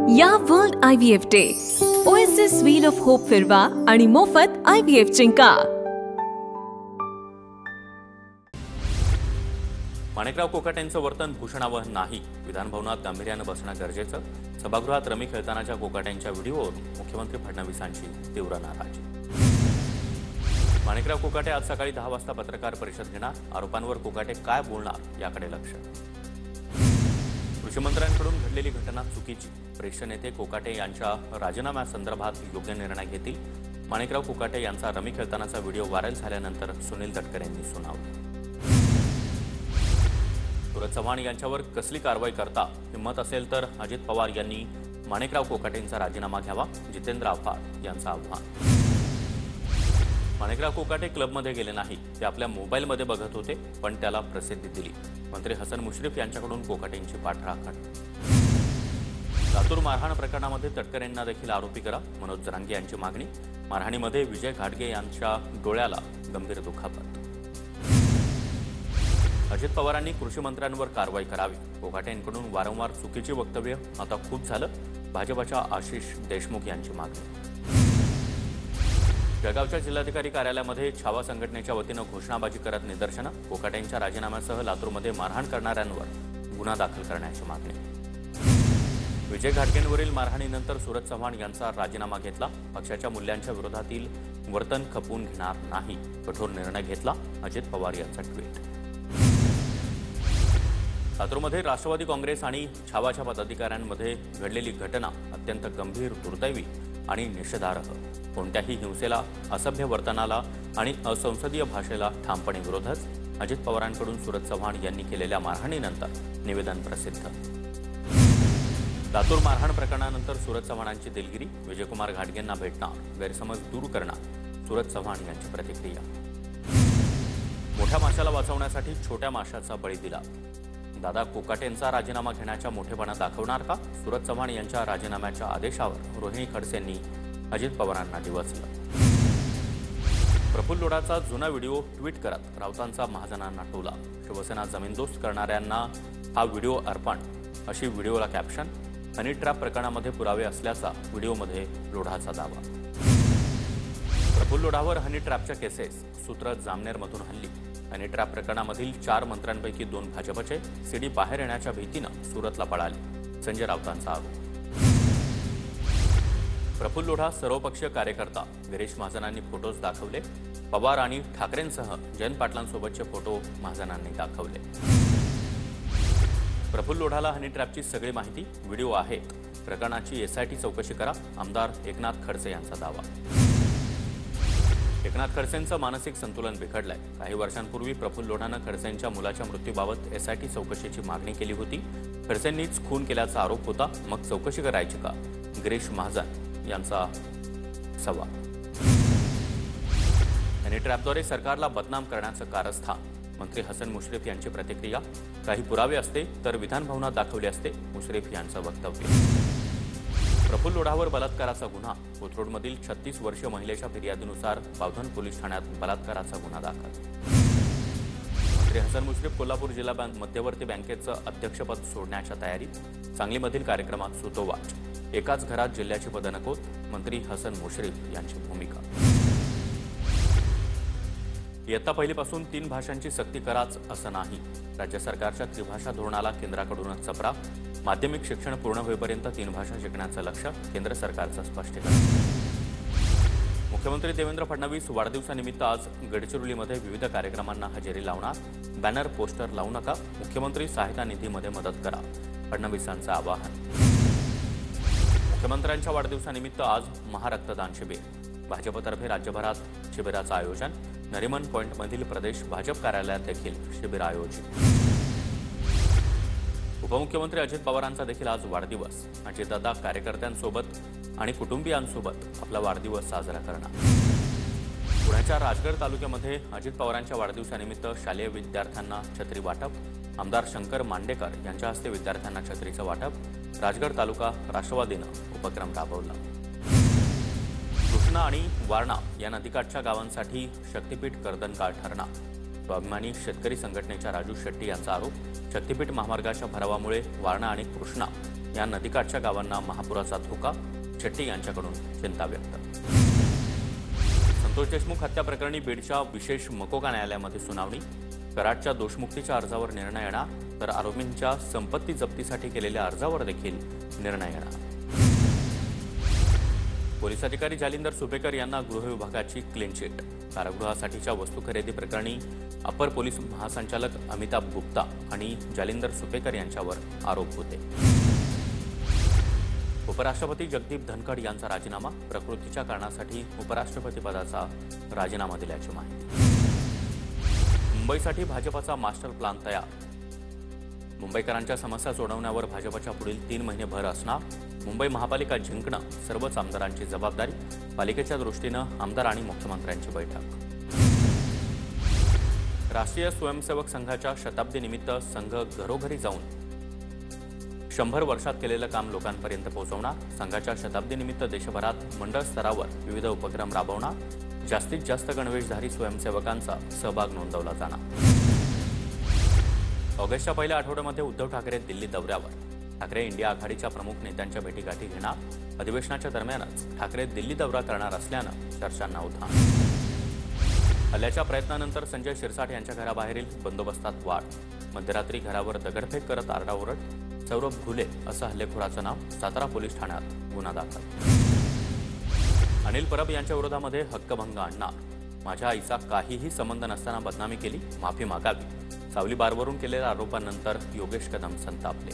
या world IVF day OSS wheel of hope फिरवा आणि मोफत IVF जिंका। माणिकराव कोकाटेंचं वर्तन भूषणावह नाही, विधानभवनात गांभीर्याने बसणं गरजेचं। सभागृहात रमी खेळतानाच्या कोकाटेंच्या व्हिडिओवरून मुख्यमंत्री फडणवीसांची तीव्र नाराजी। माणिकराव कोकाटे आज सकाळी 10 वाजता पत्रकार परिषद घेणार। आरोपांवर कोकाटे काय बोलणार याकडे लक्ष। कृषी मंत्र्यांकडून घडलेली घटना चुकीची, प्रेष नेते कोकाटे यांच्या राजीनाम्यासंदर्भात योग्य निर्णय घेतील। माणिकराव कोकाटे यांचा रमी खेळतानाचा व्हिडिओ व्हायरल झाल्यानंतर सुनील तटकरे यांनी सुनावलं। सूरज चव्हाण यांच्यावर कसली कारवाई करता, हिम्मत असेल तर अजित पवार यांनी माणिकराव कोकाटेंचा राजीनामा घ्यावा, जितेंद्र आव्हाड यांचं आव्हान। माणिकराव कोकाटे क्लबमध्ये गेले नाही, ते आपल्या मोबाईलमध्ये बघत होते, पण त्याला प्रसिद्धी दिली। मंत्री हसन मुश्रीफ यांच्याकडून कोकाटेंची पाठराखण। लातूर मारहाण प्रकरणामध्ये तटकरे यांना देखील आरोपी करा, मनोज जरांगे यांची मागणी। मारहाणीमध्ये विजय घाटगे यांच्या डोळ्याला गंभीर दुखापत। अजित पवारांनी कृषी मंत्र्यांवर कारवाई करावी, कोकाटेंकडून वारंवार चुकीची वक्तव्य, आता खूप झालं, भाजपच्या आशिष देशमुख यांची मागणी। जळगावच्या जिल्हाधिकारी कार्यालयामध्ये छावा संघटनेच्या वतीनं घोषणाबाजी करत निदर्शनं। कोकाटेंच्या राजीनाम्यासह लातूरमध्ये मारहाण करणाऱ्यांवर गुन्हा दाखल करण्याची मागणी। विजय घाटगेंवरील मारहाणीनंतर सूरज चव्हाण यांचा राजीनामा घेतला, पक्षाच्या मूल्यांच्या विरोधातील वर्तन खपवून घेणार नाही, कठोर निर्णय घेतला, अजित पवार यांचा ट्विट। लातूरमध्ये राष्ट्रवादी काँग्रेस आणि छावाच्या पदाधिकाऱ्यांमध्ये घडलेली घटना अत्यंत गंभीर, दुर्दैवी आणि निषेधार्ह। कोणत्याही हिंसेला, असभ्य वर्तनाला आणि असंसदीय भाषेला ठामपणे विरोधच। अजित पवारांकडून सूरज चव्हाण यांनी केलेल्या मारहाणीनंतर निवेदन प्रसिद्ध। लातूर मारहाण प्रकरणानंतर सूरज चव्हाणांची दिलगिरी, विजयकुमार घाटगेंना भेटणार, गैरसमज दूर करणार, सूरज चव्हाण यांची प्रतिक्रिया। मोठ्या माशाला वाचवण्यासाठी छोट्या माशाचा बळी दिला, दादा कोकाटेंचा राजीनामा घेण्याचा मोठेपणा दाखवणार का? सूरज चव्हाण यांच्या राजीनाम्याच्या आदेशावर रोहिणी खडसेंनी अजित पवारांना डिवचलं। प्रफुल्ल लोढाचा जुना व्हिडिओ ट्विट करत राऊतांचा महाजनांना टोला, शिवसेना जमीनदोस्त करणाऱ्यांना हा व्हिडिओ अर्पण, अशी व्हिडिओला कॅप्शन। हनी ट्रॅप प्रकरणामध्ये पुरावे असल्याचा व्हिडिओमध्ये लोढाचा दावा। प्रफुल्ल लोढावर हनी ट्रॅपच्या केसेस, सूत्र जामनेरमधून हल्ली। हनी ट्रॅप प्रकरणामधील 4 मंत्र्यांपैकी 2 भाजपचे, सीडी बाहेर येण्याच्या भीतीनं सुरतला पळाले, संजय राऊतांचा आरोप। प्रफुल्ल लोढा सर्वपक्षीय कार्यकर्ता, गिरीश महाजनांनी फोटोज दाखवले, पवार आणि ठाकरेंसह जयंत पाटलांसोबतचे फोटो महाजनांनी दाखवले। प्रफुल्ल लोढाला हनी ट्रॅपची सगळी माहिती, व्हिडिओ आहेत, प्रकरणाची SIT चौकशी करा, आमदार एकनाथ खडसे यांचा दावा। एकनाथ खडसेंचं मानसिक संतुलन बिघडलंय। काही वर्षांपूर्वी प्रफुल्ल लोढानं खडसेंच्या मुलाच्या मृत्यूबाबत SIT चौकशीची मागणी केली होती। खडसेंनीच खून केल्याचा आरोप होता, मग चौकशी करायची का? गिरीश महाजन यांचा सवाल। हनी ट्रॅपद्वारे सरकारला बदनाम करण्याचं कारस्थान, मंत्री हसन मुश्रीफ यांची प्रतिक्रिया। काही पुरावे असते तर विधानभवनात दाखवले असते, मुश्रीफ यांचं वक्तव्य। प्रफुल्ल लोढावर बलात्काराचा गुन्हा, कोथरूडमधील 36 वर्षीय महिलेच्या फिर्यादीनुसार पावधन पोलीस ठाण्यात बलात्काराचा गुन्हा दाखल। मंत्री हसन मुश्रीफ कोल्हापूर जिल्हा मध्यवर्ती बँकेचं अध्यक्षपद सोडण्याच्या तयारीत, सांगलीमधील कार्यक्रमात सुतोवाच। एकाच घरात जिल्ह्याची पदं नकोत, मंत्री हसन मुश्रीफ यांची भूमिका। इयत्ता पहिलीपासून 3 भाषांची सक्ती कराच असं नाही, राज्य सरकारच्या त्रिभाषा धोरणाला केंद्राकडूनच चपराक। माध्यमिक शिक्षण पूर्ण होईपर्यंत 3 भाषा शिकण्याचं लक्ष्य, केंद्र सरकारचं स्पष्टीकरण। मुख्यमंत्री देवेंद्र फडणवीस वाढदिवसानिमित्त आज गडचिरोलीमध्ये विविध कार्यक्रमांना हजेरी लावणार, बॅनर पोस्टर लावू नका, मुख्यमंत्री सहायता निधीमध्ये मदत करा, फडणवीसांचं आवाहन। मुख्यमंत्र्यांच्या वाढदिवसानिमित्त आज महारक्तदान शिबिर, भाजपतर्फे राज्यभरात शिबिराचं आयोजन, नरिमन पॉइंटमधील प्रदेश भाजप कार्यालयात देखील शिबिर आयोजित। उपमुख्यमंत्री अजित पवारांचा देखील आज वाढदिवस, अजितदादा कार्यकर्त्यांसोबत आणि कुटुंबियांसोबत आपला वाढदिवस साजरा करणार। पुण्याच्या राजगड तालुक्यामध्ये अजित पवारांच्या वाढदिवसानिमित्त शालेय विद्यार्थ्यांना छत्री वाटप, आमदार शंकर मांडेकर यांच्या हस्ते विद्यार्थ्यांना छत्रीचं वाटप, राजगड तालुका राष्ट्रवादीनं उपक्रम राबवला। कृष्णा आणि वारणा या नदीकाठच्या गावांसाठी शक्तीपीठ कर्दनकाळ ठरणार, स्वाभिमानी शेतकरी संघटनेच्या राजू शेट्टी यांचा आरोप। शक्तीपीठ महामार्गाच्या भरावामुळे वारणा आणि कृष्णा या नदीकाठच्या गावांना महापुराचा धोका, शेट्टी यांच्याकडून चिंता व्यक्त. संतोष देशमुख हत्या प्रकरणी बीडच्या विशेष मकोका न्यायालयामध्ये सुनावणी. कराडच्या दोषमुक्तीच्या अर्जावर निर्णय येणार, तर आरोपींच्या संपत्ती जप्तीसाठी केलेल्या अर्जावर देखील निर्णय येणार. पोलीस अधिकारी जालिंदर सुपेकर यांना गृह विभागाची क्लीन चिट. कारागृहासाठीच्या वस्तू खरेदी प्रकरणी अपर पोलीस महासंचालक अमिताभ गुप्ता आणि जालिंदर सुपेकर यांच्यावर आरोप होते. उपराष्ट्रपती जगदीप धनखड यांचा राजीनामा. प्रकृतीच्या कारणासाठी उपराष्ट्रपती पदाचा राजीनामा दिल्याची माहिती. मुंबईसाठी भाजपचा मास्टर प्लॅन तयार. मुंबईकरांच्या समस्या सोडवण्यावर भाजपच्या पुढील 3 महिने भर असणार. मुंबई महापालिका जिंकणं सर्वच आमदारांची जबाबदारी. पालिकेच्या दृष्टीनं आमदार आणि मुख्यमंत्र्यांची बैठक. राष्ट्रीय स्वयंसेवक संघाच्या शताब्दीनिमित्त संघ घरोघरी जाऊन 100 वर्षात केलेलं काम लोकांपर्यंत पोहोचवणार. संघाच्या शताब्दीनिमित्त देशभरात मंडळ स्तरावर विविध उपक्रम राबवणार. जास्तीत जास्त गणवेशधारी स्वयंसेवकांचा सहभाग नोंदवला जाणार. ऑगस्टच्या पहिल्या आठवड्यामध्ये उद्धव ठाकरे दिल्ली दौऱ्यावर. ठाकरे इंडिया आघाडीच्या प्रमुख नेत्यांच्या भेटीगाठी घेणार. अधिवेशनाच्या दरम्यानच ठाकरे दिल्ली दौरा करणार असल्यानं चर्चांना उधाण. हल्ल्याच्या प्रयत्नानंतर संजय शिरसाट यांच्या घराबाहेरील बंदोबस्तात वाढ. मध्यरात्री घरावर दगडफेक करत आरडाओरड. सौरभ घुले असं हल्लेखोराचं नाव. सातारा पोलीस ठाण्यात गुन्हा दाखल. अनिल परब यांच्या विरोधामध्ये हक्कभंग आणणार. माझ्या आईचा काहीही संबंध नसताना बदनामी केली, माफी मागावी. सावली बारवरून केलेल्या आरोपांनंतर योगेश कदम संतापले.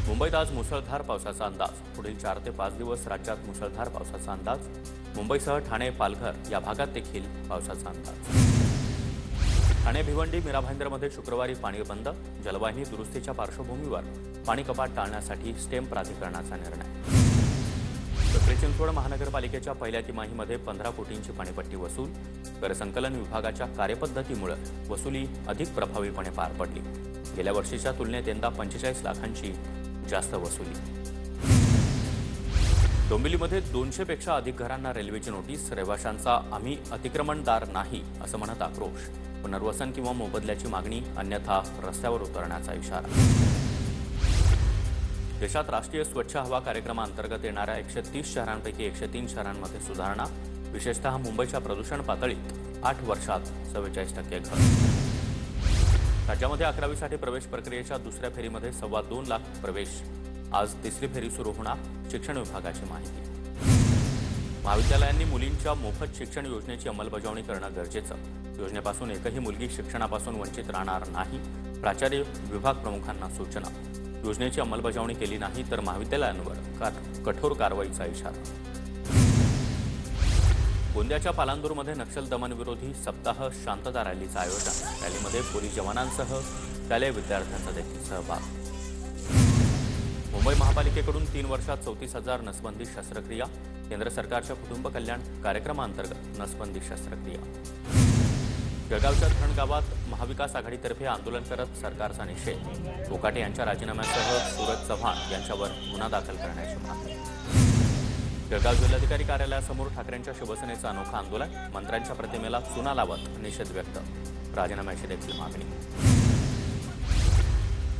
मुंबईत आज मुसळधार पावसाचा अंदाज. पुढील 4 ते 5 दिवस राज्यात मुसळधार पावसाचा अंदाज. मुंबईसह ठाणे, पालघर या भागात देखील पावसाचा अंदाज. ठाणे, भिवंडी, मीरा भाईंदरमध्ये शुक्रवारी पाणी बंद. जलवाहिनी दुरुस्तीच्या पार्श्वभूमीवर पाणी कपात टाळण्यासाठी स्टेम प्राधिकरणाचा निर्णय. पिंपरी चिंचवड महानगरपालिकेच्या पहिल्या तिमाहीमध्ये 15 कोटींची पाणीपट्टी वसूल. करसंकलन विभागाच्या कार्यपद्धतीमुळे वसुली अधिक प्रभावीपणे पार पडली. गेल्या वर्षीच्या तुलनेत यंदा 45 लाखांची जास्त वसुली. डोंबिवलीमध्ये 200 पेक्षा अधिक घरांना रेल्वेची नोटीस. रहिवाशांचा आम्ही अतिक्रमणदार नाही असं म्हणत आक्रोश. पुनर्वसन किंवा मोबदल्याची मागणी, अन्यथा रस्त्यावर उतरण्याचा इशारा. देशात राष्ट्रीय स्वच्छ हवा कार्यक्रमाअंतर्गत येणाऱ्या 130 शहरांपैकी 103 शहरांमध्ये सुधारणा. विशेषतः मुंबईच्या प्रदूषण पातळीत 8 वर्षात 44% घट. राज्यामध्ये 11वीसाठी प्रवेश प्रक्रियेच्या दुसऱ्या फेरीमध्ये 2.25 लाख प्रवेश. आज तिसरी फेरी सुरू होणार. शिक्षण विभागाची माहिती. महाविद्यालयांनी मुलींच्या मोफत शिक्षण योजनेची अंमलबजावणी करणं गरजेचं. योजनेपासून एकही मुलगी शिक्षणापासून वंचित राहणार नाही. प्राचार्य, विभाग प्रमुखांना सूचना. योजनेची अंमलबजावणी केली नाही तर महाविद्यालयांवर कठोर कारवाईचा इशारा. गोंदियाच्या पालांदूरमध्ये नक्षल दमनविरोधी सप्ताह शांतता रॅलीचं आयोजन. रॅलीमध्ये पोलीस जवानांसह शालेय विद्यार्थ्यांचा देखील सहभाग. मुंबई महापालिकेकडून 3 वर्षात 34,000 नसबंदी शस्त्रक्रिया. केंद्र सरकारच्या कुटुंब कल्याण कार्यक्रमाअंतर्गत नसबंदी शस्त्रक्रिया. जळगावच्या धरण गावात महाविकास आघाडीतर्फे आंदोलन करत सरकारचा निषेध. कोकाटे यांच्या राजीनाम्यासह सूरज चव्हाण यांच्यावर गुन्हा दाखल करण्याची मागणी. जळगाव जिल्हाधिकारी कार्यालयासमोर ठाकरेंच्या शिवसेनेचं अनोखं आंदोलन. मंत्र्यांच्या प्रतिमेला चुना लावत निषेध व्यक्त. राजीनाम्याची देखील मागणी.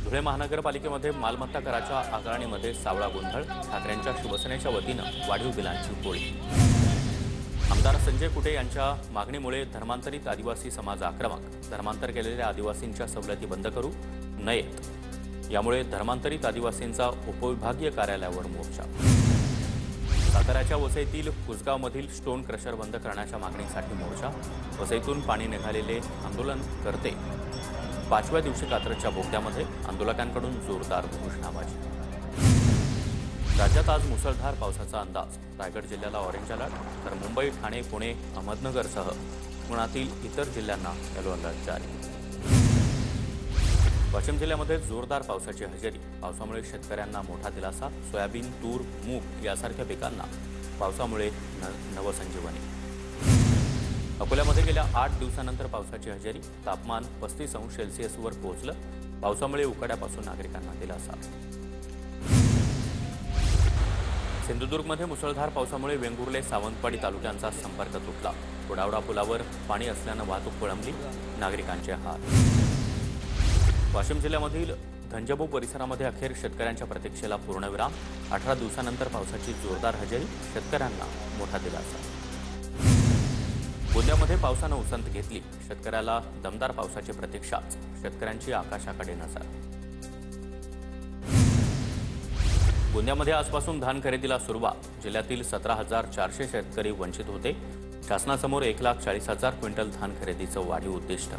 धुळे महानगरपालिकेमध्ये मालमत्ता कराच्या आकारणीमध्ये सावळा गोंधळ. ठाकरेंच्या शिवसेनेच्या वतीनं वाढीव बिलांची पोळी. आमदार संजय कुटे यांच्या मागणीमुळे धर्मांतरित आदिवासी समाज आक्रमक. धर्मांतर केलेल्या आदिवासींच्या सवलती बंद करू नयेत. यामुळे धर्मांतरित आदिवासींचा उपविभागीय कार्यालयावर मोर्चा. साताऱ्याच्या वसईतील कुसगावमधील स्टोन क्रशर बंद करण्याच्या मागणीसाठी मोर्चा. वसईतून पाणी निघालेले आंदोलनकर्ते 5व्या दिवशी कात्रजच्या बोगद्यामध्ये. आंदोलकांकडून जोरदार घोषणाबाजी. राज्यात आज मुसळधार पावसाचा अंदाज. रायगड जिल्ह्याला ऑरेंज अलर्ट, तर मुंबई, ठाणे, पुणे, अहमदनगरसह पुण्यातील इतर जिल्ह्यांना येलो अलर्ट जारी. वाशिम जिल्ह्यामध्ये जोरदार पावसाची हजेरी. पावसामुळे शेतकऱ्यांना मोठा दिलासा. सोयाबीन, तूर, मूग यासारख्या पिकांना पावसामुळे नवसंजीवनी. अकोल्यामध्ये गेल्या 8 दिवसानंतर पावसाची हजेरी. तापमान 35°C पोहोचलं. पावसामुळे उकाड्यापासून नागरिकांना दिलासा. सिंधुदुर्गमध्ये मुसळधार पावसामुळे वेंगुर्ले, सावंतवाडी तालुक्यांचा संपर्क तुटला. कोडावडा पुलावर पाणी असल्यानं वाहतूक खोळंबली. नागरिकांचे हाल. वाशिम जिल्ह्यामधील धंजबो परिसरामध्ये अखेर शेतकऱ्यांच्या प्रतीक्षेला पूर्णविराम. 18 दिवसानंतर पावसाची जोरदार हजेरी, शेतकऱ्यांना मोठा दिलासा. गोंदियामध्ये पावसानं उसंत घेतली. शेतकऱ्याला दमदार पावसाची प्रतीक्षाच, शेतकऱ्यांची आकाशाकडे नजर. गोंदियामध्ये आजपासून धान खरेदीला सुरुवात. जिल्ह्यातील 17,400 शेतकरी वंचित होते. शासनासमोर 1,40,000 क्विंटल धान खरेदीचं वाढीव उद्दिष्ट.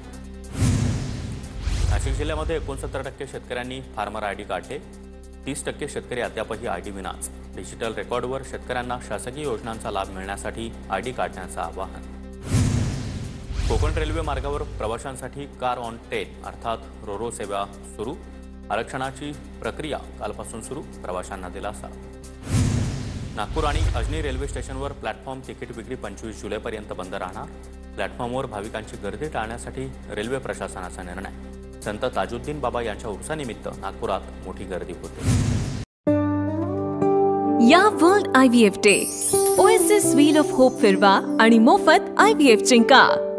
नाशिक जिल्ह्यामध्ये 69% शेतकऱ्यांनी फार्मर आयडी काढले. 30% शेतकरी अद्यापही आयडी विनाच. डिजिटल रेकॉर्डवर शेतकऱ्यांना शासकीय योजनांचा लाभ मिळण्यासाठी आयडी काढण्याचं आवाहन. कोकण रेल्वे मार्गावर प्रवाशांसाठी कार ऑन ट्रेन अर्थात रोरो सेवा सुरू. आरक्षणाची प्रक्रिया कालपासून सुरू, प्रवाशांना दिलासा. नागपूर आणि अजनी रेल्वे स्टेशनवर प्लॅटफॉर्म तिकीट विक्री 25 जुलैपर्यंत बंद राहणार. प्लॅटफॉर्मवर भाविकांची गर्दी टाळण्यासाठी रेल्वे प्रशासनाचा निर्णय. संत ताजुद्दीन बाबा यांच्या उर्सानिमित्त नागपुरात मोठी गर्दी होते. या world IVF day OSS wheel of hope फिरवा आणि मोफत IVF जिंका.